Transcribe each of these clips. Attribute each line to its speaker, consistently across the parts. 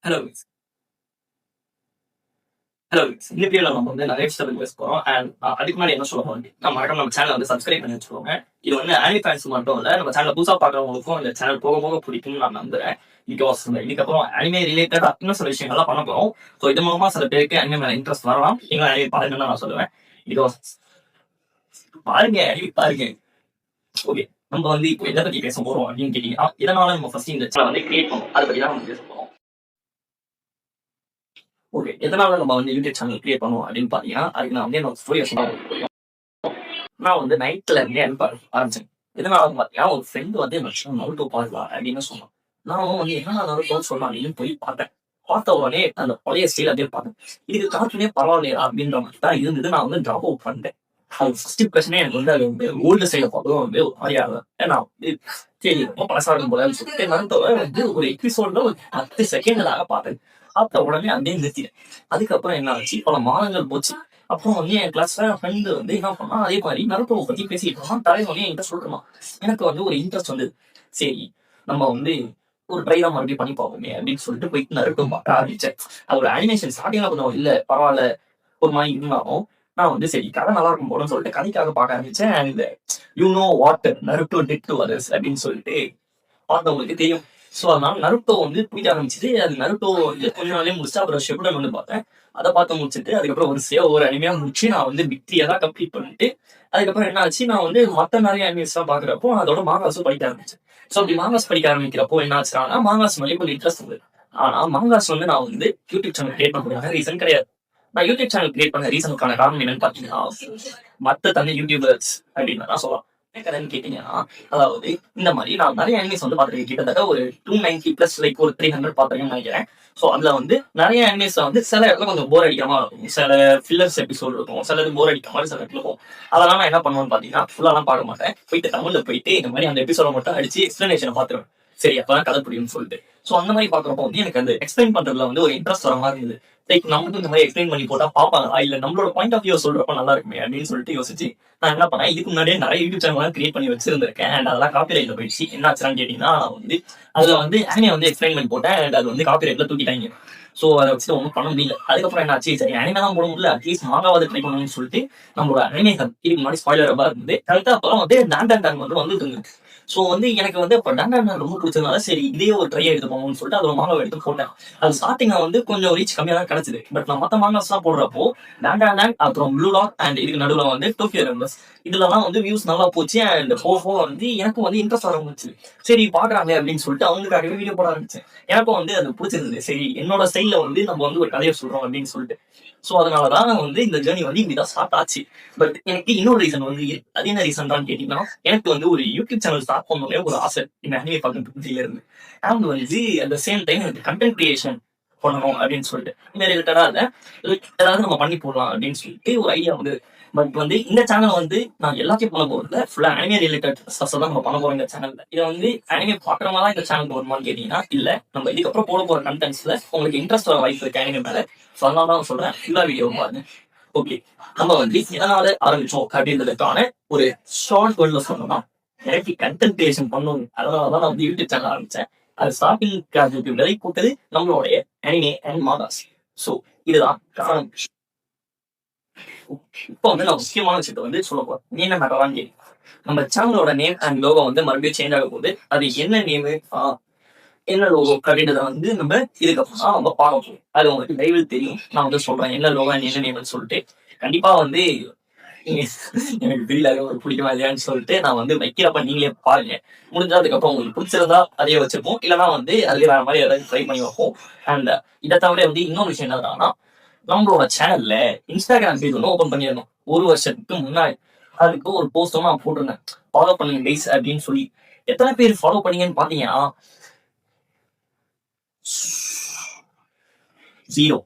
Speaker 1: Hello hello இந்த வீடியோல நம்ம வந்து நிறைய விஷயத்தை பேச போறோம். அண்ட் அதுக்கு முன்னாடி என்ன சொல்ல போறோம், நம்ம சேனல் வந்து சப்ஸ்கிரைப் பண்ணி வச்சுக்கோங்க. இது வந்து ஆனி ஃபேன்ஸ் மட்டும் இல்ல, நம்ம சேனல் புதுசா பாக்குறவங்களுக்கும் இந்த சேனல் போக போக பிடிக்கும்னு நான் நம்புறேன். பிகாஸ் இதுக்கப்புறம் அனிமே ரிலேட்டடா இன்னும் சில விஷயங்கள்லாம் பண்ண போறோம். ஸோ இது மூலமா சில பேருக்கு அனிமே மேல இன்ட்ரெஸ்ட் வரலாம். நீங்களும் அனிமே பாருங்கன்னு நான் சொல்லுவேன். பிகாஸ் பாருங்க, அனிமே பாருங்க. ஓகே, நம்ம வந்து இப்போ எதை பத்தி பேச போறோம் அப்படின்னு கேட்டீங்கன்னா, இதனால நம்ம ஃபர்ஸ்ட் இந்த சேனல் வந்து கிரியேட் பண்ணோம், அதை பத்தி தான் நம்ம பேச போறோம். ஓகே, எதனால நம்ம வந்து யூடியூப் சேனல் கிரியேட் பண்ணுவோம் அப்படின்னு பாத்தீங்கன்னா, அதுக்கு நான் வந்து என்னோட ஸ்டோரியை சொன்னா நான் வந்து நைட்ல இருந்தே அனுப்ப ஆரம்பிச்சேன். எதனால பாத்தீங்கன்னா, ஒரு ஃப்ரெண்ட் வந்து எனக்கு நருட்டோ பாக்கலாம் அப்படின்னு சொன்னான். நானும் வந்து என்ன நருட்டோ சொன்னா அப்படின்னு போய் பார்த்தேன். பார்த்த உடனே அந்த பழைய ஸ்டைல் அப்படியே பார்த்தேன். இதுக்கு கார்ட்டூனே பரவாயில்லையா அப்படின்ற மாதிரி தான் இருந்தது. நான் வந்து டிராப் அவுட் பண்ணிட்டேன். அது ஃபர்ஸ்ட் பிரச்சனை எனக்கு வந்து அது வந்து ஓல்டு சைட பார்த்ததும் வந்து ஒரு மாதிரியா ஏன்னா வந்து சரி ரொம்ப பழசா இருக்கும் போலன்னு சொல்லிட்டு நருட்டோவை வந்து ஒரு எபிசோட்ல ஒரு 10 செகண்ட்லாக பார்த்தேன். பார்த்த உடனே அப்படியே நிறுத்தினேன். அதுக்கப்புறம் என்ன ஆச்சு, பல மாதங்கள் போச்சு. அப்புறம் வந்து என் கிளாஸ்ல ஃப்ரெண்டு வந்து என்ன பண்ணா, அதே மாதிரி நருட்டோவை பத்தி பேசிட்டு இருந்தான். தலைவலி என்கிட்ட சொல்றான். எனக்கு வந்து ஒரு இன்ட்ரெஸ்ட் வந்தது. சரி, நம்ம வந்து ஒரு ட்ரை தான் மறுபடியும் பண்ணி பார்ப்போமே அப்படின்னு சொல்லிட்டு போயிட்டு நருட்டோ பார்க்க ஆரம்பிச்சேன். அதோட அனிமேஷன் ஸ்டார்டிங்ல கொஞ்சம் இல்ல பரவாயில்ல ஒரு மாதிரி இருந்தாலும், நான் வந்து சரி கதை நல்லா இருக்கும் போலன்னு சொல்லிட்டு கதைக்காக பார்க்க ஆரம்பிச்சேன். And you know what Naruto did to others அப்படின்னு சொல்லிட்டு பார்த்தவங்களுக்கு தெரியும். ஸோ அதனால நருட்டோ வந்து பிடிக்க ஆரம்பிச்சுது. அது நருட்டோ வந்து கொஞ்ச நாளே முடிச்சுட்டு அப்புறம் ஷிப்புடன் வந்து பார்த்தேன். அதை பார்த்து முடிச்சுட்டு அதுக்கப்புறம் ஒரு அனிமையா முடிச்சு நான் வந்து பிக்ரியை தான் கம்ப்ளீட் பண்ணிட்டு அதுக்கப்புறம் என்ன ஆச்சு, நான் வந்து மற்ற நிறைய அனிமேஸ் தான் பார்க்குறப்போ அதோட மாங்காஸும் படிக்க ஆரம்பிச்சேன். ஸோ அப்படி மாங்காஸ் படிக்க ஆரம்பிக்கிறப்போ என்ன ஆச்சுன்னா மாங்காஸ் மேலே கொஞ்சம் இன்ட்ரெஸ்ட் இருந்தது. ஆனா மாங்காஸ் வந்து நான் வந்து யூடியூப் சேனல் கிரியேட் பண்ணுறதுக்காக ரீசன் கிடையாது. நான் யூடியூப் சேனல் கிரியேட் பண்ண ரீசனுக்கான காரணம் என்னன்னு பார்த்தீங்கன்னா, மற்ற தமிழ் யூடியூபர்ஸ் அப்படின்னு தான் சொல்லலாம். என்ன கதைன்னு கேட்டீங்கன்னா, அதாவது இந்த மாதிரி நான் நிறைய அனிமேஸ் வந்து பார்த்துருக்கேன். கிட்டத்தட்ட ஒரு 290 பிளஸ் லைக் ஒரு 300 பார்த்துருக்கேன்னு நினைக்கிறேன். ஸோ அதுல வந்து நிறைய அனிமேஸ் வந்து சில இடத்துல கொஞ்சம் போர் அடிக்கிற மாதிரி இருக்கும். சில ஃபில்லர்ஸ் எபிசோட் இருக்கும். சிலது போர் அடிக்கிற மாதிரி சில இடத்துல இருக்கும். அதெல்லாம் நான் என்ன பண்ணுவேன்னு பார்த்தீங்கன்னா, ஃபுல்லாலாம் பார்க்க மாட்டேன். போயிட்டு தமிழ்ல போயிட்டு இந்த மாதிரி அந்த எபிசோட மட்டும் அடிச்சு எக்ஸ்பிளனேஷனை பார்த்துருவேன். சரி அப்பதான் கதை புரியும்னு சொல்லிட்டு. ஸோ அந்த மாதிரி பார்க்குறப்போ வந்து எனக்கு அந்த எக்ஸ்பிளைன் பண்றதுல வந்து ஒரு இன்ட்ரெஸ்ட் வர மாதிரி இருந்தது. லைக் நமக்கு இந்த மாதிரி எக்ஸ்பிளைன் பண்ணி போட்டா பாப்பாங்களா, இல்ல நம்மளோட பாயிண்ட் ஆஃப் வியூ சொல்றப்ப நல்லா இருக்குமே அப்படின்னு சொல்லிட்டு யோசிச்சு நான் என்ன பண்ணேன், இதுக்கு முன்னாடியே நிறைய யூடியூப் சேனல் கிரியேட் பண்ணி வச்சிருந்திருக்கேன். அண்ட் அதெல்லாம் காப்பி ரைட்ல போயிடுச்சு. என்ன ஆச்சுன்னு கேட்டீங்கன்னா, வந்து அதுல வந்து அனிமே வந்து எக்ஸ்பிளைன் பண்ணி போட்டேன். அண்ட் அது வந்து காப்பி ரைட்ல தூக்கிட்டாங்க. ஸோ அதை வச்சுட்டு ஒன்றும் பண்ண முடியல. அதுக்கப்புறம் என்ன ஆச்சு, சரி அனிமே தான் போட முடியல, அட்லீஸ்ட் மாங்காவது ட்ரை பண்ணணும்னு சொல்லிட்டு நம்மளோட அனிமேஷன் இதுக்கு முன்னாடி ஸ்பாயிலர் இருந்தது. கரெக்டா அப்புறம் வந்து டான் வந்து வந்துட்டு இருந்துச்சு. ஸோ வந்து எனக்கு வந்து இப்போ டான் ரொம்ப பிடிச்சதுனால சரி இதே ஒரு ட்ரை எடுத்து போகணும்னு சொல்லிட்டு அது ஒரு மாங்காவை எடுத்து போட்டேன். அது ஸ்டார்டிங்ல வந்து கொஞ்சம் ரீச் கம்மியாக தான் கிடைச்சது. பட் நான் மற்ற மாங்காஸ் எல்லாம் போடுறப்போ டான் அப்புறம் ப்ளூ லாக் அண்ட் இதுக்கு நடுவில் வந்து டோக்கியோ ரெம்பர்ஸ் இதுலலாம் வந்து வியூஸ் நல்லா போச்சு. அண்ட் போக வந்து எனக்கும் வந்து இன்ட்ரெஸ்ட் வர ஆரம்பிச்சு. சரி பாக்குறாங்க அப்படின்னு சொல்லிட்டு அவங்களுக்காகவே வீடியோ போட ஆரம்பிச்சேன். எனக்கும் வந்து அது பிடிச்சிருந்தது. சரி என்னோட ஸ்டைல்ல வந்து நம்ம வந்து ஒரு கதையை சொல்றோம் அப்படின்னு சொல்லிட்டு. ஸோ அதனாலதான் வந்து இந்த ஜேர்னி வந்து இப்படிதான் ஸ்டார்ட் ஆச்சு. பட் எனக்கு இன்னொரு ரீசன் வந்து அது என்ன ரீசன் தான் கேட்டீங்கன்னா, எனக்கு வந்து ஒரு யூடியூப் சேனல் ஸ்டார்ட் பண்ணவே ஒரு ஆசை இந்த அனிமே பார்க்கறதுல இருந்து. அண்ட் வந்து அட் த சேம் டைம் எனக்கு கண்டென்ட் கிரியேஷன் பண்ணணும் அப்படின்னு சொல்லிட்டு இந்த ரிலேட்டடா ஏதாவது நம்ம பண்ணி போடலாம் அப்படின்னு சொல்லிட்டு ஒரு ஐடியா வந்து. பட் வந்து இந்த சேனல் வந்து நான் எல்லாத்தையும் பண்ண போறதுல ஃபுல்லா அனிமே ரிலேட்டட் ஸ்டஃப்ஸ் தான் நம்ம பண்ண போறோம் இந்த சேனல்ல. இதை வந்து அனிமே பாக்குறவங்க தான் இந்த சேனல் வருமான்னு கேட்டீங்கன்னா இல்ல, நம்ம இதுக்கப்புறம் போட போற கண்டென்ட்ஸ்ல உங்களுக்கு இன்ட்ரெஸ்ட் வர வாய்ப்பு இருக்கு அனிமே மேல. ஸோ அதனால தான் சொல்றேன் ஃபுல்லா வீடியோ பாருங்க. ஓகே, நம்ம வந்து எதனால ஆரம்பிச்சோம் அப்படின்றதுக்கான ஒரு ஷார்ட் வேர்ட்ல சொல்லணும்னா எனக்கு கண்டென்ட் கிரியேஷன் பண்ணணும். அதனாலதான் நான் வந்து யூடியூப் சேனல் ஆரம்பிச்சேன். அது ஸ்டார்டிங் கிராஜுவேட் விலை கூட்டது நம்மளுடைய அனிமே அண்ட் மாகாஸ். ஸோ இதுதான் காரணம். இப்போ வந்து நான் முக்கியமான விஷயத்த வந்து சொல்ல போறேன். என்ன மேட்டரான்னு கேட்கும், நம்ம சேனலோட நேம் அண்ட் லோகோ வந்து மறுபடியும் சேஞ்ச் ஆக போகுது. அது என்ன நேமு என்ன லோகோ அப்படின்றத வந்து நம்ம இதுக்கப்புறம் தான் நம்ம பார்க்க போறோம். அது உங்களுக்கு லைவில் தெரியும். நான் வந்து சொல்றேன் என்ன லோகோ என்ன நேம்னு சொல்லிட்டு. கண்டிப்பா வந்து எனக்கு தெரியல அது உங்களுக்கு பிடிக்குமா இல்லையான்னு சொல்லிட்டு நான் வந்து வைக்கிறப்ப நீங்களே பாருங்க. முடிஞ்சா அதுக்கப்புறம் உங்களுக்கு பிடிச்சிருந்தா அதையே வச்சிருப்போம். இல்லைன்னா வந்து அதுல வேற மாதிரி ஏதாவது ட்ரை பண்ணி வைப்போம். அண்ட் இதை தவிர வந்து இன்னொரு விஷயம் என்னதுன்னா, நம்மளோட சேனல்ல இன்ஸ்டாகிராம் பேஜ் ஒன்று ஓபன் பண்ணியிருந்தோம் 1 வருஷத்துக்கு முன்னாடி. அதுக்கு ஒரு போஸ்டும் நான் போட்டிருந்தேன், ஃபாலோ பண்ணுங்க கைஸ் அப்படின்னு சொல்லி. எத்தனை பேர் ஃபாலோ பண்ணீங்கன்னு பாத்தீங்கன்னா 0.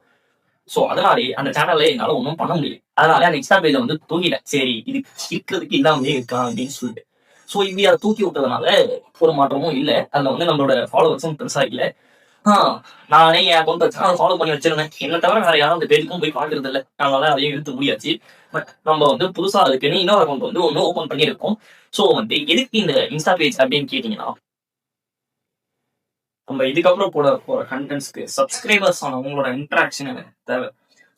Speaker 1: சோ அதனாலே அந்த சேனல்ல என்னால ஒன்றும் பண்ண முடியல. அதனால அந்த இன்ஸ்டா பேஜை வந்து தூக்கிட்டேன். சரி இது இருக்கிறதுக்கு இல்லாமலே இருக்கலாம் அப்படின்னு சொல்லிட்டு. ஸோ இப்படி அதை தூக்கி விட்டதுனால ஒரு மாற்றமும் இல்லை. அதுல வந்து நம்மளோட ஃபாலோவர்ஸும் பெருசா இல்லை. நானே என் அக்கௌண்ட் வச்சு அதை ஃபாலோ பண்ணி வச்சிருந்தேன். என்ன தவிர வேற யாரும் அந்த பேஜுக்கும் போய் பாக்குறது இல்லை. அதனால அதையும் இழுத்து முடியாச்சு. பட் நம்ம வந்து புதுசா அதுக்குன்னு இன்னொரு அக்கௌண்ட் வந்து ஒன்று ஓப்பன் பண்ணியிருக்கோம். ஸோ வந்து எதுக்கு இந்த இன்ஸ்டா பேஜ் அப்படின்னு கேட்டீங்கன்னா, நம்ம இதுக்கப்புறம் போற கண்டென்ட்ஸ்க்கு சப்ஸ்கிரைபர்ஸ் ஆன உங்களோட இன்ட்ராக்ஷன் எனக்கு தேவை.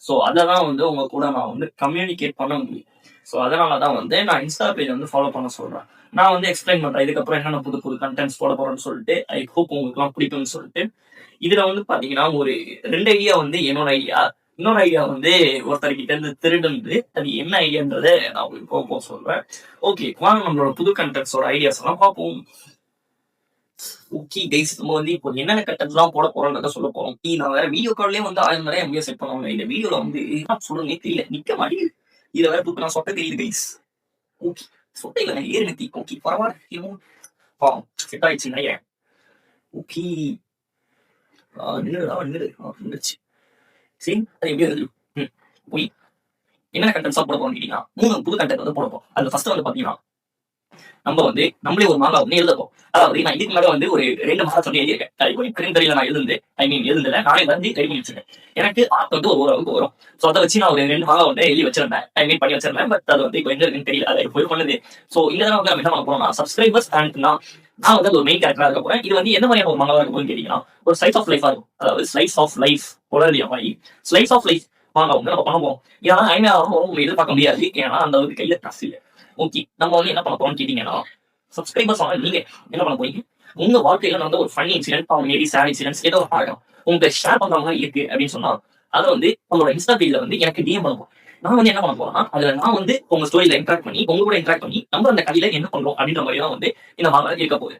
Speaker 1: ஸோ அதெல்லாம் வந்து உங்க கூட நான் வந்து கம்யூனிகேட் பண்ண முடியும். ஸோ அதனால தான் வந்து நான் இன்ஸ்டா பேஜ் வந்து ஃபாலோ பண்ண சொல்றேன். நான் வந்து எக்ஸ்பிளைன் பண்றேன் இதுக்கப்புறம் என்னென்ன புது புது கண்டென்ட்ஸ் போட போறேன்னு சொல்லிட்டு. ஐ ஹோப் உங்களுக்குலாம் பிடிக்கும்னு சொல்லிட்டு. இதுல வந்து பாத்தீங்கன்னா ஒரு 2 ஐடியா வந்து என்னோட ஐடியா, இன்னொரு ஐடியா வந்து ஒருத்தர்கிட்ட இருந்து திருடுந்து. அது என்ன ஐடியான்றதை நான் உங்களுக்கு போக சொல்றேன். ஓகே, வாங்க நம்மளோட புது கண்டென்ட்ஸோட ஐடியாஸ் எல்லாம் பார்ப்போம். ஓகே கைஸ், நம்ம வந்து இப்போ என்னென்ன கண்டென்ட்ஸ் எல்லாம் போட போறோம்ன்றத சொல்ல போறோம். நான் வேற வீடியோ கால்லயே வந்து 1000 நிறைய எம்பியா செட் பண்ணுவாங்க. இந்த வீடியோல வந்து என்ன சொல்றேன்னே தெரியல, நிக்க மாட்டேங்குது. இதை வேற தூக்கு நான் சொட்ட தெரியுது கைஸ். ஓகே, சொட்ட இல்லை ஏறு நிறுத்தி. ஓகே பரவாயில்ல, பாவம் செட் ஆயிடுச்சு நினைக்கிறேன். ஓகே நின்றுச்சு. சரி, அது எப்படி இருக்கு போய் என்ன கண்டென்ட்ஸா போட போறோம் கேட்டீங்கன்னா 3 புது கண்டென்ட் வந்து போட போறோம். அதுல ஃபர்ஸ்ட் வந்து பாத்தீங்கன்னா நம்ம வந்து நம்மளே ஒரு மாங்கா வந்து எழுதப்போம். அதாவது நான் இதுக்கு மேல வந்து ஒரு 2 மாதம் சொல்லி எழுதியிருக்கேன். தெரியல நான் எழுதுல நானே வந்து ரெடி பண்ணி வச்சிருக்கேன். எனக்கு ஆர்ட் வந்து ஒரு அளவுக்கு வரும். ஸோ அதை வச்சு நான் ஒரு 2 மாங்கா வந்து எழுதி வச்சிருந்தேன். பண்ணி வச்சிருந்தேன். பட் அது வந்து இப்போ எங்க இருக்குன்னு தெரியல. அதை போய் பண்ணுது. ஸோ இந்த தடவை வந்து நம்ம என்ன பண்ண போறோம்னா சப்ஸ்கிரைபர்ஸ் அண்ட் நான் வந்து ஒரு மெயின் கேரக்டரா இருக்க போறேன். இது வந்து என்ன மாதிரியான ஒரு மாங்காவா இருக்கும் கேட்டீங்கன்னா ஒரு ஸ்லைஸ் ஆஃப் லைஃபா இருக்கும். அதாவது ஸ்லைஸ் ஆஃப் லைஃப் உடனடியா மாதிரி ஸ்லைஸ் ஆஃப் லைஃப் மாங்கா வந்து நம்ம பண்ண போறோம். ஏன்னா ஐநாவும் எதிர்பார்க்க முடியாது. ஏன்னா அந்த ஒரு கையில காசு இல்லை. ஓகே, நம்ம வந்து என்ன பண்ண போறோம்னு கேட்டீங்கன்னா சப்ஸ்கிரைபர்ஸ் ஆன நீங்க என்ன பண்ண போறீங்க, உங்க வாழ்க்கையில நடந்த ஒரு funny incident, maybe sad incidents ஏதோ ஒரு ஆகும் உங்களுக்கு ஷேர் பண்ற மாதிரி இருக்கு அப்படின்னு சொன்னா அதை வந்து உங்களோட இன்ஸ்டா பேஜ்ல வந்து எனக்கு டிஎம் பண்ணுவோம். நான் வந்து என்ன பண்ண போறேன்னா அதுல நான் வந்து உங்க ஸ்டோரியில இன்ட்ராக்ட் பண்ணி உங்க கூட இன்ட்ராக்ட் பண்ணி நம்ம அந்த கதையில என்ன பண்றோம் அப்படின்ற மாதிரி தான் வந்து இந்த மாதிரி இருக்க போகுது.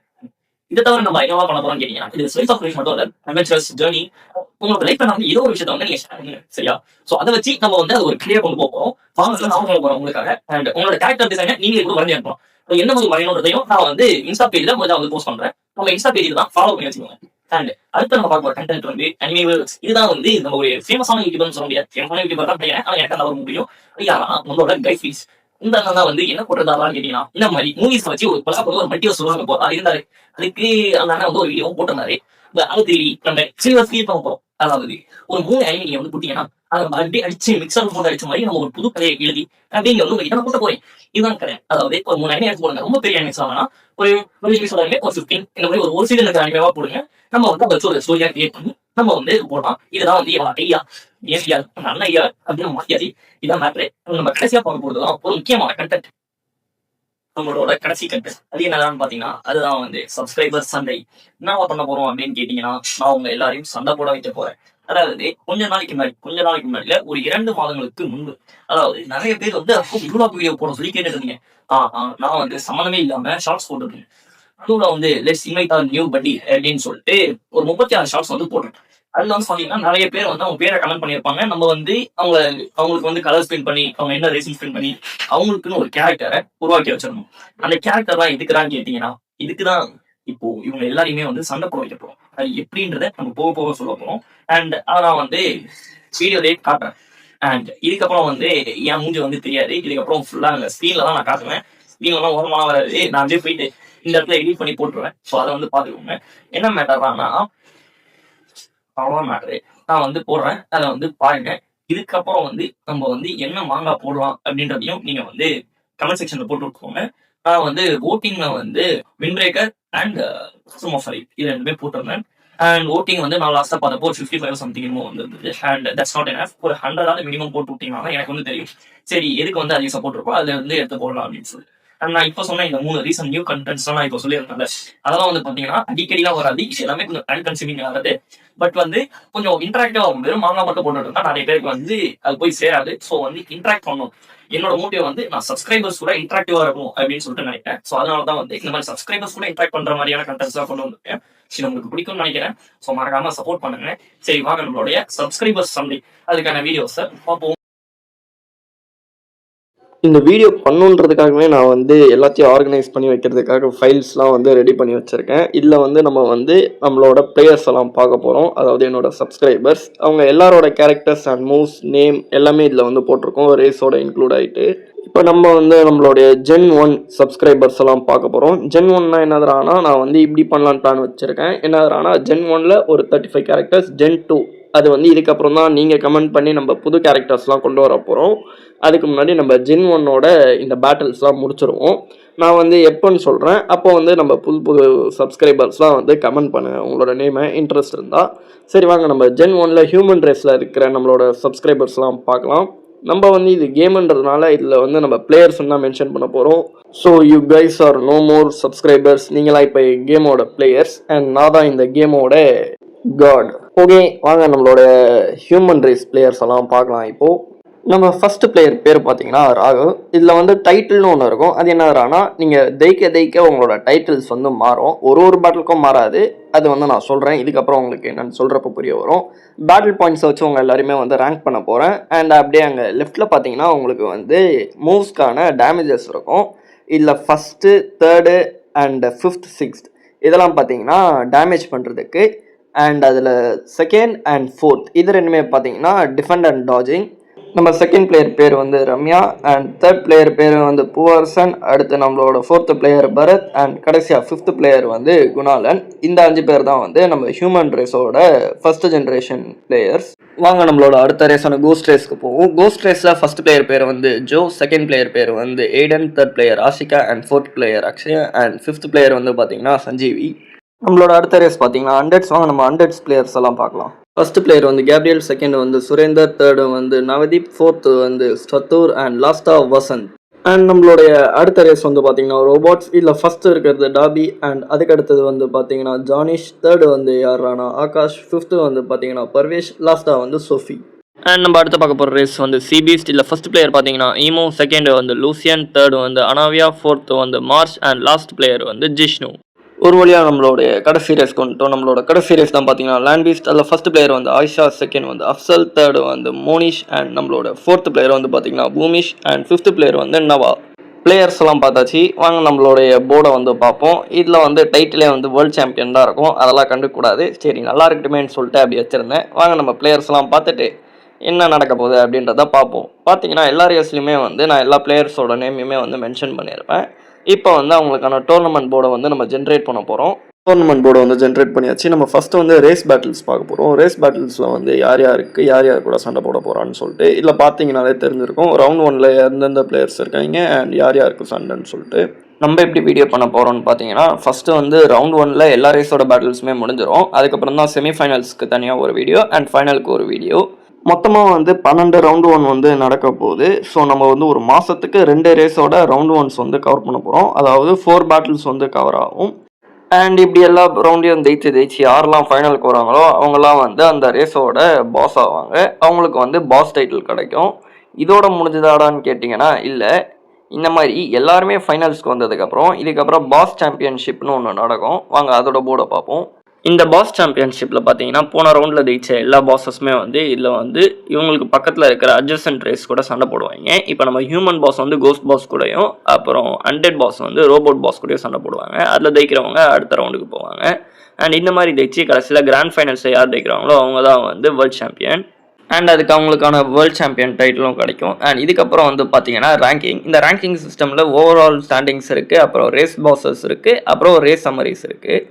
Speaker 1: இதை தவிர நம்ம என்னவா பண்ண போறோம்னு கேட்டீங்கன்னா இது ஸ்லைஸ் ஆஃப் லைஃப் மட்டும் இல்ல, அட்வென்ச்சர்ஸ் ஜர்னி, உங்களோட லைஃப்ல வந்து ஏதோ ஒரு விஷயத்த வந்து நீங்க ஷேர் பண்ணுங்க. சரியா? சோ அதை வச்சு நம்ம வந்து அது ஒரு கிளியர் கொண்டு போறோம். நான் சொல்ல போறோம் உங்களுக்காக. அண்ட் உங்களோட கேரக்டர் டிசைனை நீங்க கூட வரைஞ்சி அனுப்பலாம். என்ன மாதிரி வரையணுன்றதையும் நான் வந்து இன்ஸ்டா பேஜ்ல முதல்ல வந்து போஸ்ட் பண்றேன். நம்ம இன்ஸ்டா பேஜ்ல தான் ஃபாலோ பண்ணி வச்சுக்கோங்க. அண்ட் அடுத்து நம்ம பார்க்க கண்டென்ட் வந்து அனிமேல்ஸ். இதுதான் வந்து நம்ம ஒரு ஃபேமஸான யூடியூபர்னு சொல்ல முடியாது. ஃபேமஸான யூடியூபர் தான் பையன். ஆனா எனக்கு அந்த முடியும். யாரா உங்களோட கைஃபீஸ். இந்த தான் வந்து என்ன போட்டிருந்தாலும் கேட்டீங்கன்னா இந்த மாதிரி மூவிஸ் வச்சு ஒரு ஒரு மல்டிவர்ஸ் சொல்லுவாங்க போறா இருந்தாரு. அதுக்கு அந்த அண்ணன் வந்து ஒரு வீடியோ போட்டிருந்தாரு. அது தெரியல நம்ம சீரியஸ் ஃபீல் பண்ண போறோம். அதாவது ஒரு 3 அனிமே நீங்க வந்து குட்டிங்கன்னா அதை அப்படியே அடிச்சு மிக்சர் போட்டு அடிச்ச மாதிரி நம்ம ஒரு புது கதையை எழுதி அப்படிங்க வந்து என்ன போட்ட போறேன். இதுதான் கதை. அதாவது ஒரு 3 அனிமே எடுத்து போடுங்க. ரொம்ப பெரிய அனிமேஸ் ஆகனா ஒரு சொல்றாங்க ஒரு 15 இந்த மாதிரி ஒரு சீசன் இருக்கிற அனிமேவா போடுங்க. நம்ம வந்து அதை ஒரு ஸ்டோரியா கிரியேட் பண்ணி நம்ம வந்து போடலாம். இதுதான் வந்து ஐயா நல்ல ஐயா அப்படின்னு மாத்தியாச்சு. இதான் மேட்ரு. நம்ம கடைசியா பார்க்க போறதுதான் ஒரு முக்கியமான கண்டென்ட். நம்மளோட கடைசி கண்டென்ட் அது என்னதான்னு பாத்தீங்கன்னா அதுதான் வந்து சப்ஸ்கிரைபர் சண்டை. என்ன பண்ண போறோம் அப்படின்னு கேட்டீங்கன்னா நான் உங்க எல்லாரையும் சண்டை போட வைக்க போறேன். அதாவது கொஞ்ச நாளைக்கு முன்னாடில ஒரு 2 மாதங்களுக்கு முன்பு, அதாவது நிறைய பேர் வந்து யூடியூப் வீடியோ போட சொல்லி கேட்டுட்டு இருந்தீங்க. நான் வந்து சம்மந்தமே இல்லாம ஷார்ட்ஸ் போட்டுருக்கேன். அதுல வந்து லெட்ஸ் இன்வைட் ஆர் நியூ பட்டி அப்படின்னு சொல்லிட்டு ஒரு 36 ஷார்ட்ஸ் வந்து போட்டேன். அதுல வந்து பாத்தீங்கன்னா நிறைய பேர் வந்து அவங்க பேரை கமெண்ட் பண்ணியிருப்பாங்க. நம்ம வந்து அவங்களுக்கு வந்து கலர் ஸ்பெண்ட் பண்ணி அவங்க என்ன ரேசிங் ஸ்பெண்ட் பண்ணி அவங்களுக்குன்னு ஒரு கேரக்டரை உருவாக்கி வச்சிடணும். அந்த கேரக்டர் தான் எதுக்குறான்னு கேட்டீங்கன்னா இதுக்குதான் இப்போ இவங்க எல்லாரையுமே வந்து சண்டை போட வைக்க போறோம். அது எப்படின்றத நம்ம போக போக சொல்ல போறோம். அண்ட் அதான் வந்து வீடியோலயே காட்டுறேன். அண்ட் இதுக்கப்புறம் வந்து என் மூஞ்சி வந்து தெரியாது. இதுக்கப்புறம் ஃபுல்லா அந்த ஸ்க்ரீன்ல தான் நான் காட்டுவேன். ஸ்க்ரீன்ல எல்லாம் ஓரமா வராது. நான் அப்படியே போயிட்டு இந்த இடத்துல எடிட் பண்ணி போட்டுருவேன். ஸோ அதை வந்து பாத்துக்கோங்க. என்ன மேட்டர்னா அவ்வளோ மேட்டரு நான் வந்து போடுறேன். அதை வந்து பாருங்க. இதுக்கப்புறம் வந்து நம்ம வந்து என்ன மாங்கா போடலாம் அப்படின்றதையும் நீங்க வந்து கமெண்ட் செக்ஷன்ல போட்டு விட்டுக்கோங்க. நான் வந்து ஓட்டிங்ல வந்து வின் பிரேக்கர் அண்ட் இது 2 போட்டிருந்தேன். அண்ட் ஓட்டிங் வந்து நான் லாஸ்டா பார்த்தப்போ 55 சம்திங் வந்து அண்ட் தட்ஸ் நாட் எனஃப். ஒரு 100 மினிமம் போட்டு விட்டீங்கன்னா எனக்கு வந்து தெரியும் சரி எதுக்கு வந்து அதிக சப்போர்ட் இருக்கோ அதுல வந்து எடுத்து போடலாம் அப்படின்னு சொல்லி. நான் இப்ப சொன்ன இந்த 3 ரீசன் நியூ கண்டென்ட்ஸ் நான் இப்ப சொல்லியிருந்தேன். அதெல்லாம் வந்து பாத்தீங்கன்னா அடிக்கடிலாம் வராது. இது எல்லாமே கொஞ்சம் டைம் கன்சியூமிங் ஆகுது. பட் வந்து கொஞ்சம் இன்டராக்டிவா ஆகும். வெறும் மாங்கா மட்டும் போட்டு இருந்தா நிறைய பேருக்கு வந்து அது போய் சேராது. ஸோ வந்து இன்டராக்ட் பண்ணணும். என்னோட மோட்டிவ் வந்து நான் சப்ஸ்கிரைபர்ஸ் கூட இன்டராக்டிவா இருக்கும் அப்படின்னு சொல்லிட்டு நினைக்கிறேன். ஸோ அதனால தான் வந்து இந்த மாதிரி சப்ஸ்கிரைபர்ஸ் கூட இன்டராக்ட் பண்ற மாதிரியான கண்டென்ட்ஸ் தான் கொண்டு வந்திருக்கேன். சரி, உங்களுக்கு பிடிக்கும்னு நினைக்கிறேன். ஸோ மறக்காம சப்போர்ட் பண்ணுங்க. சரி வாங்க நம்மளுடைய சப்ஸ்கிரைபர்ஸ் சண்டே அதுக்கான வீடியோஸை பார்ப்போம்.
Speaker 2: இந்த வீடியோ பண்ணுன்றதுக்காகவே நான் வந்து எல்லாத்தையும் ஆர்கனைஸ் பண்ணி வைக்கிறதுக்காக ஃபைல்ஸ்லாம் வந்து ரெடி பண்ணி வச்சுருக்கேன். இதில் வந்து நம்ம வந்து நம்மளோட பிளேயர்ஸ் எல்லாம் பார்க்க போகிறோம். அதாவது என்னோட சப்ஸ்கிரைபர்ஸ் அவங்க எல்லாரோட கேரக்டர்ஸ் அண்ட் மூவ்ஸ் நேம் எல்லாமே இதில் வந்து போட்டிருக்கோம். ரேஸோட இன்க்ளூட் ஆகிட்டு இப்போ நம்ம வந்து நம்மளுடைய Gen 1 சப்ஸ்கிரைபர்ஸ் எல்லாம் பார்க்க போகிறோம். Gen 1னா என்னதுறானா நான் வந்து இப்படி பண்ணலான்னு பிளான் வச்சுருக்கேன். என்னதுறானா Gen 1ல ஒரு 35 கேரக்டர்ஸ், Gen 2 அது வந்து இதுக்கப்புறம் தான் நீங்கள் கமெண்ட் பண்ணி நம்ம புது கேரக்டர்ஸ்லாம் கொண்டு வர போகிறோம். அதுக்கு முன்னாடி நம்ம ஜென் 1ஓட இந்த பேட்டில்ஸ்லாம் முடிச்சிருவோம். நான் வந்து எப்போன்னு சொல்கிறேன், அப்போ வந்து நம்ம புது சப்ஸ்கிரைபர்ஸ்லாம் வந்து கமெண்ட் பண்ணுங்கள் உங்களோட நேமை இன்ட்ரெஸ்ட் இருந்தால். சரி வாங்க நம்ம ஜென் 1ல் ஹியூமன் ரேஸில் இருக்கிற நம்மளோட சப்ஸ்கிரைபர்ஸ்லாம் பார்க்கலாம். நம்ம வந்து இது கேமுன்றதுனால இதில் வந்து நம்ம பிளேயர்ஸ் தான் மென்ஷன் பண்ண போகிறோம். So you guys are no more subscribers. நீங்களாம் இப்போ கேமோட பிளேயர்ஸ் அண்ட் நான் தான் இந்த கேமோட காட். ஓகே வாங்க நம்மளோட ஹியூமன் ரேஸ் பிளேயர்ஸ் எல்லாம் பார்க்கலாம். இப்போது நம்ம ஃபர்ஸ்ட் பிளேயர் பேர் பார்த்தீங்கன்னா ராகவ். இதில் வந்து டைட்டில்னு ஒன்று இருக்கும். அது என்னதுனா நீங்கள் தைக்க உங்களோட டைட்டில்ஸ் வந்து மாறும். ஒரு பேட்டிலுக்கும் மாறாது. அது வந்து நான் சொல்கிறேன், இதுக்கப்புறம் உங்களுக்கு என்னென்னு சொல்கிறப்ப புரிய வரும். பேட்டில் பாயிண்ட்ஸை வச்சு உங்கள் எல்லாருமே வந்து ரேங்க் பண்ண போகிறேன். அண்ட் அப்படியே அங்கே லெஃப்ட்டில் பார்த்தீங்கன்னா உங்களுக்கு வந்து மூவ்ஸ்க்கான டேமேஜஸ் இருக்கும். இதில் first, third and fifth, sixth இதெல்லாம் பார்த்தீங்கன்னா டேமேஜ் பண்ணுறதுக்கு. அண்ட் அதில் செகண்ட் அண்ட் ஃபோர்த் இது ரெண்டுமே பார்த்தீங்கன்னா டிஃபெண்ட் அண்ட் டாஜிங். நம்ம செகண்ட் பிளேயர் பேர் வந்து ரம்யா அண்ட் தேர்ட் பிளேயர் பேர் வந்து பூவர்சன். அடுத்து நம்மளோட ஃபோர்த்து பிளேயர் பரத் அண்ட் கடைசியாக ஃபிஃப்த் பிளேயர் வந்து குணாலன். இந்த 5 பேர் தான் வந்து நம்ம ஹியூமன் ரேஸோட ஃபர்ஸ்ட் ஜென்ரேஷன் பிளேயர்ஸ். வாங்க நம்மளோட அடுத்த ரேஸான கோஸ்ட் ரேஸ்க்கு போவோம். கோஸ்ட் ரேஸில் ஃபர்ஸ்ட் பிளேயர் பேர் வந்து ஜோ, செகண்ட் பிளேயர் பேர் வந்து Aiden, third player Ashika and fourth player Akshaya and fifth player வந்து பார்த்தீங்கன்னா சஞ்சீவி. நம்மளோட அடுத்த ரேஸ் பார்த்தீங்கன்னா ஹண்ட்ரட்ஸ். வாங்க நம்ம ஹண்ட்ரட்ஸ் பிளேயர்ஸ் எல்லாம் பார்க்கலாம். ஃபர்ஸ்ட் பிளேயர் வந்து கேப்ரியல், செகண்ட் வந்து சுரேந்தர், தேர்டு வந்து நவதீப், ஃபோர்த்து வந்து சத்தூர் அண்ட் லாஸ்ட்டாக வசந்த். அண்ட் நம்மளுடைய அடுத்த ரேஸ் வந்து பார்த்தீங்கன்னா ரோபோட்ஸ். இதில் ஃபர்ஸ்ட் இருக்கிறது டாபி அண்ட் அதுக்கு அடுத்தது வந்து பார்த்தீங்கன்னா ஜானிஷ், தேர்டு வந்து யாரானா ஆகாஷ், ஃபிஃப்த்து வந்து பார்த்தீங்கன்னா பர்வேஷ், லாஸ்ட்டாக வந்து சோஃபி. அண்ட் நம்ம அடுத்து பார்க்க போகிற ரேஸ் வந்து சிபீஸ்ட். இல்லை ஃபர்ஸ்ட் பிளேயர் பார்த்தீங்கன்னா ஈமோ, செகண்ட் வந்து லூசியன், தேர்டு வந்து அனாவியா, ஃபோர்த்து வந்து மார்ச் அண்ட் லாஸ்ட் பிளேயர் வந்து ஜிஷ்ணு. ஒரு வழியாக நம்மளுடைய கடைசி ரேஸ் கொண்டுட்டோம். நம்மளோட கடைசி ரேஸ் தான் பார்த்தீங்கன்னா லேண்ட்பீஸ்ட். அதில் ஃபர்ஸ்ட் பிளேயர் வந்து ஆயிஷா, செகண்ட் வந்து அஃப்சல், தேர்டு வந்து மோனிஷ் அண்ட் நம்மளோட ஃபோர்த் பிளேயர் வந்து பார்த்தீங்கன்னா பூமிஷ் அண்ட் ஃபிஃப்த் பிளேயர் வந்து நவா. பிளேயர்ஸ் எல்லாம் பார்த்தாச்சு. வாங்க நம்மளுடைய போர்டை வந்து பார்ப்போம். இதில் வந்து டைட்டிலே வந்து வேர்ல்டு சாம்பியன் தான் இருக்கும். அதெல்லாம் கண்டுக்கூடாது. சரி நல்லா இருக்கட்டுமேன்னு சொல்லிட்டு அப்படி வச்சுருந்தேன். வாங்க நம்ம பிளேயர்ஸ் எல்லாம் பார்த்துட்டு என்ன நடக்க போகுது அப்படின்றத பார்ப்போம். பார்த்தீங்கன்னா எல்லா ரேஸ்லையுமே வந்து நான் எல்லா பிளேயர்ஸோட நேமையுமே வந்து மென்ஷன் பண்ணியிருப்பேன். இப்போ வந்து அவங்களுக்கான டோர்னமெண்ட் போர்டை வந்து நம்ம ஜென்ரேட் பண்ண போகிறோம். டோர்னமெண்ட் போர்டை வந்து ஜென்ரேட் பண்ணியாச்சு. நம்ம ஃபஸ்ட்டு வந்து ரேஸ் பேட்டில்ஸ் பார்க்க போகிறோம். ரேஸ் பேட்டில்ஸில் வந்து யார் யார் கூட சண்டை போட போகிறான்னு சொல்லிட்டு இதில் பார்த்தீங்கன்னாலே தெரிஞ்சிருக்கும். ரவுண்ட் 1ல் எந்தெந்த பிளேயர்ஸ் இருக்காங்க அண்ட் யாருக்கு சண்டைன்னு சொல்லிட்டு. நம்ம எப்படி வீடியோ பண்ண போகிறோம்னு பார்த்தீங்கன்னா ஃபஸ்ட்டு வந்து ரவுண்ட் 1ல் எல்லா ரேஸோட பேட்டில்ஸுமே முடிஞ்சிடும். அதுக்கப்புறம் தான் செமிஃபைனல்ஸ்க்கு தனியாக ஒரு வீடியோ அண்ட் ஃபைனலுக்கு ஒரு வீடியோ. மொத்தமாக வந்து 12 ரவுண்டு 1 வந்து நடக்க போகுது. ஸோ நம்ம வந்து ஒரு மாதத்துக்கு 2 ரேஸோட ரவுண்டு 1s வந்து கவர் பண்ண போகிறோம். அதாவது 4 பேட்டில்ஸ் வந்து கவர் ஆகும். அண்ட் இப்படி எல்லா ரவுண்டையும் ஜெயிச்சு யாரெல்லாம் ஃபைனலுக்கு வராங்களோ அவங்களாம் வந்து அந்த ரேஸோட பாஸ் ஆவாங்க. அவங்களுக்கு வந்து பாஸ் டைட்டில் கிடைக்கும். இதோட முடிஞ்சதாடான்னு கேட்டிங்கன்னா இல்லை. இந்த மாதிரி எல்லாருமே ஃபைனல்ஸ்க்கு வந்ததுக்கப்புறம் இதுக்கப்புறம் பாஸ் சாம்பியன்ஷிப்னு ஒன்று நடக்கும். வாங்க அதோட போர்டை பார்ப்போம். இந்த பாஸ் சாம்பியன்ஷிப்பில் பார்த்தீங்கன்னா போன ரவுண்டில் ஜெயிச்ச எல்லா பாஸஸுமே வந்து இதில் வந்து இவங்களுக்கு பக்கத்தில் இருக்கிற அட்ஜசன்ட் ரேஸ் கூட சண்டை போடுவாங்க. இப்போ நம்ம ஹியூமன் பாஸ் வந்து கோஸ்ட் பாஸ் கூடயும் அப்புறம் அன்டெட் பாஸ் வந்து ரோபோட் பாஸ் கூடயும் சண்டை போடுவாங்க. அதில் ஜெயிக்கிறவங்க அடுத்த ரவுண்டுக்கு போவாங்க. அண்ட் இந்த மாதிரி ஜெயிச்சு கடைசியில் கிராண்ட் ஃபைனல்ஸை யார் ஜெயிக்கிறாங்களோ அவங்க தான் வந்து வேர்ல்டு சாம்பியன். அண்ட் அதுக்கு அவங்களுக்கான வேர்ல்டு சாம்பியன் டைட்டிலும் கிடைக்கும். அண்ட் இதுக்கப்புறம் வந்து பார்த்தீங்கன்னா ரேங்கிங். இந்த ரேங்கிங் சிஸ்டமில் ஓவரால் ஸ்டாண்டிங்ஸ் இருக்குது, அப்புறம் ரேஸ் பாஸஸ் இருக்குது, அப்புறம் ரேஸ் சம்மரிஸ் இருக்குது.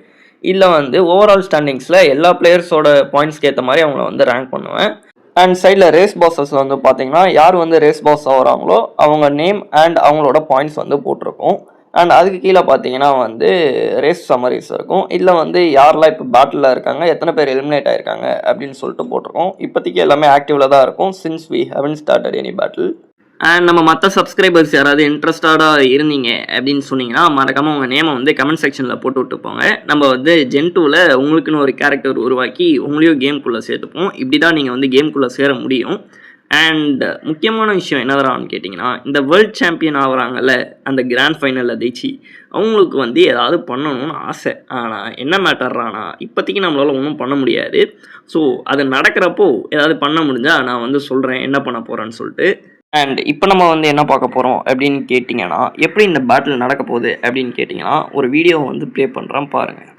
Speaker 2: இதில் வந்து ஓவரால் ஸ்டாண்டிங்ஸில் எல்லா பிளேயர்ஸோட பாயிண்ட்ஸ்க்கு ஏற்ற மாதிரி அவங்கள வந்து ரேங்க் பண்ணுவேன். அண்ட் சைடில் ரேஸ் பாஸஸ் வந்து பார்த்தீங்கன்னா யார் வந்து ரேஸ் பாஸ் ஆகிறாங்களோ அவங்க நேம் அண்ட் அவங்களோட பாயிண்ட்ஸ் வந்து போட்டிருக்கும். அண்ட் அதுக்கு கீழே பார்த்தீங்கன்னா வந்து ரேஸ் சம்மரிஸ் இருக்கும். இதில் வந்து யாரெல்லாம் இப்போ பேட்டிலில் இருக்காங்க, எத்தனை பேர் எலிமினேட் ஆகிருக்காங்க அப்படின்னு சொல்லிட்டு போட்டிருக்கோம். இப்போதைக்கு எல்லாமே ஆக்டிவில் தான் இருக்கும் since we haven't started any battle. And நம்ம மற்ற சப்ஸ்கிரைபர்ஸ் யாராவது இன்ட்ரெஸ்டடாக இருந்தீங்க அப்படின்னு சொன்னீங்கன்னா மறக்காமல் உங்கள் நேமை வந்து கமெண்ட் செக்ஷனில் போட்டு விட்டுப்போங்க. நம்ம வந்து ஜென் 2ல் உங்களுக்குன்னு ஒரு கேரக்டர் உருவாக்கி உங்களையும் கேம்குள்ளே சேர்த்துப்போம். இப்படி தான் நீங்கள் வந்து கேம்குள்ளே சேர முடியும். அண்ட் முக்கியமான விஷயம் என்னதான்னு கேட்டிங்கன்னா இந்த வேர்ல்டு சாம்பியன் ஆகிறாங்கல்ல அந்த கிராண்ட் ஃபைனலில் ஜெயிச்சு அவங்களுக்கு வந்து ஏதாவது பண்ணணும்னு ஆசை. ஆனால் என்ன மேட்டர்றானா இப்போதைக்கு நம்மளால் ஒன்றும் பண்ண முடியாது. ஸோ அது நடக்கிறப்போ ஏதாவது பண்ண முடிஞ்சால் நான் வந்து சொல்கிறேன் என்ன பண்ண போகிறேன்னு சொல்லிட்டு. அண்ட் இப்போ நம்ம வந்து என்ன பார்க்க போகிறோம் அப்படின்னு கேட்டிங்கன்னா எப்படி இந்த பேட்டில் நடக்க போகுது அப்படின்னு கேட்டிங்கன்னா ஒரு வீடியோ வந்து ப்ளே பண்ணுறேன் பாருங்கள்.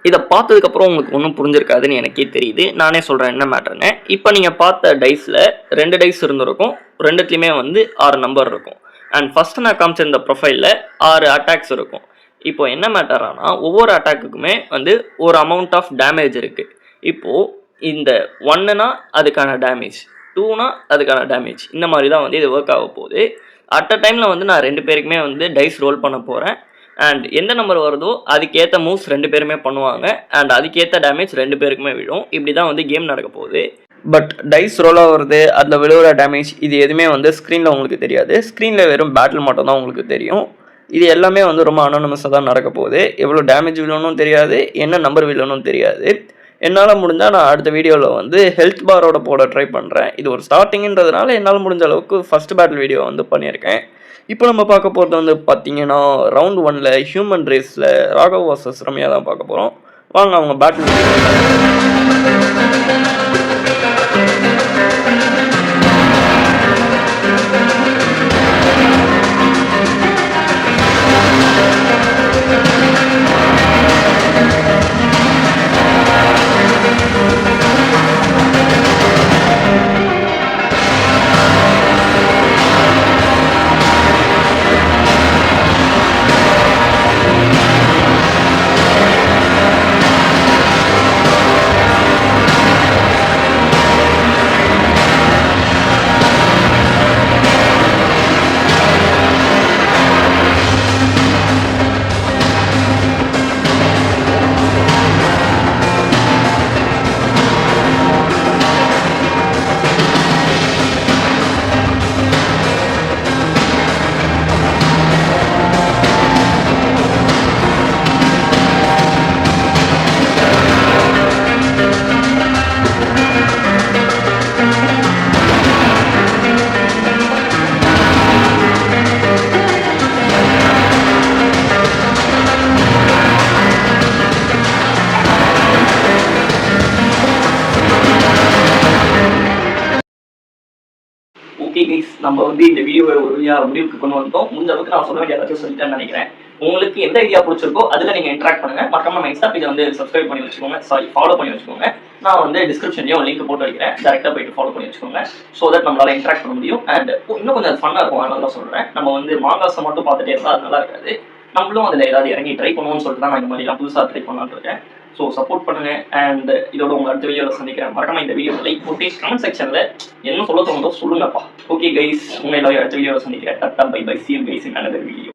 Speaker 2: இதை பார்த்ததுக்கப்புறம் உங்களுக்கு ஒன்றும் புரிஞ்சிருக்காதுன்னு எனக்கே தெரியுது. நானே சொல்கிறேன் என்ன மேட்டர்னு. இப்போ நீங்கள் பார்த்த டைஸில் 2 டைஸ் இருந்திருக்கும். 2த்துலேயுமே வந்து 6 நம்பர் இருக்கும். அண்ட் ஃபஸ்ட்டு நான் காமிச்சிருந்த ப்ரொஃபைலில் 6 அட்டாக்ஸ் இருக்கும். இப்போ என்ன மேட்டரானா ஒவ்வொரு அட்டாக்குக்குமே வந்து ஒரு அமௌண்ட் ஆஃப் டேமேஜ் இருக்குது. இப்போது இந்த 1னா அதுக்கான டேமேஜ், 2னா அதுக்கான டேமேஜ், இந்த மாதிரி தான் வந்து இது ஒர்க் ஆக போகுது. அட் அ டைமில் வந்து நான் 2 பேருக்குமே வந்து டைஸ் ரோல் பண்ண போகிறேன். அண்ட் எந்த நம்பர் வருதோ அதுக்கேற்ற மூவ்ஸ் 2 பேருமே பண்ணுவாங்க. அண்ட் அதுக்கேற்ற டேமேஜ் 2 பேருக்குமே விழும். இப்படி தான் வந்து கேம் நடக்க போகுது. பட் டைஸ் ரோல் ஆகுறது, அதில் விழுகிற டேமேஜ், இது எதுவுமே வந்து ஸ்க்ரீனில் உங்களுக்கு தெரியாது. ஸ்க்ரீனில் வெறும் பேட்டில் மட்டும் தான் உங்களுக்கு தெரியும். இது எல்லாமே வந்து ரொம்ப அனானமஸாக தான் நடக்க போகுது. எவ்வளோ டேமேஜ் விழணும் தெரியாது, என்ன நம்பர் விழணும் தெரியாது. என்னால் முடிஞ்சால் நான் அடுத்த வீடியோவில் வந்து ஹெல்த் பாரோட போட ட்ரை பண்ணுறேன். இது ஒரு ஸ்டார்டிங்கிறதுனால என்னால் முடிஞ்ச அளவுக்கு ஃபஸ்ட் பேட்டில் வீடியோ வந்து பண்ணியிருக்கேன். இப்போ நம்ம பார்க்க போகிறது வந்து பார்த்தீங்கன்னா ரவுண்ட் 1ல் ஹியூமன் ரேஸில் ராகவ் வர்சஸ் ரம்யா தான் பார்க்க போகிறோம். வாங்க அவங்க பேட்டில்
Speaker 1: ஓகே கைஸ், நம்ம வந்து இந்த வீடியோவை ஒரு வழியாக முடிவுக்கு கொண்டு வந்தோம். முடிஞ்ச அளவுக்கு நான் சொல்ல வேண்டிய எல்லாத்தையும் சொல்லிட்டேன்னு நினைக்கிறேன். உங்களுக்கு எந்த ஐடியா பிடிச்சிருக்கோ அதில் நீங்கள் இன்ட்ராக்ட் பண்ணுங்க. மறக்காம நம்ம இன்ஸ்டா பேஜை வந்து சப்ஸ்கிரைப் பண்ணி வச்சுக்கோங்க, ஃபாலோ பண்ணி வச்சுக்கோங்க. நான் வந்து டிஸ்கிரிப்ஷன்லையும் லிங்க் போட்டு வைக்கிறேன், டேரெக்டாக போயிட்டு ஃபாலோ பண்ணி வச்சுக்கோங்க. ஸோ தட் நம்மளால இன்ட்ராக்ட் பண்ண முடியும். அண்ட் இன்னும் கொஞ்சம் ஃபன்னாக இருக்கும். அதனால தான் சொல்கிறேன். நம்ம வந்து மாங்காஸை மட்டும் பார்த்துட்டே இருந்தால் அது நல்லா இருக்காது. நம்மளும் அதில் ஏதாவது இறங்கி ட்ரை பண்ணுவோம்னு சொல்லிட்டு தான் நான் இந்த மாதிரிலாம் புதுசாக ட்ரை பண்ணலான்னு இருக்கேன். ஸோ சப்போர்ட் பண்ணுங்க. அண்ட் இதோட உங்க அடுத்த வீடியோவில் சந்திக்கிறேன். மறக்காம இந்த வீடியோ லைக் போட்டு கமெண்ட் செக்ஷன்ல என்ன சொல்ல தோணுதோ சொல்லுங்கப்பா. ஓகே கைஸ், உங்க எல்லாரும் அடுத்த வீடியோவில் சந்திக்கிறேன். Tata bye bye, see you guys in another video.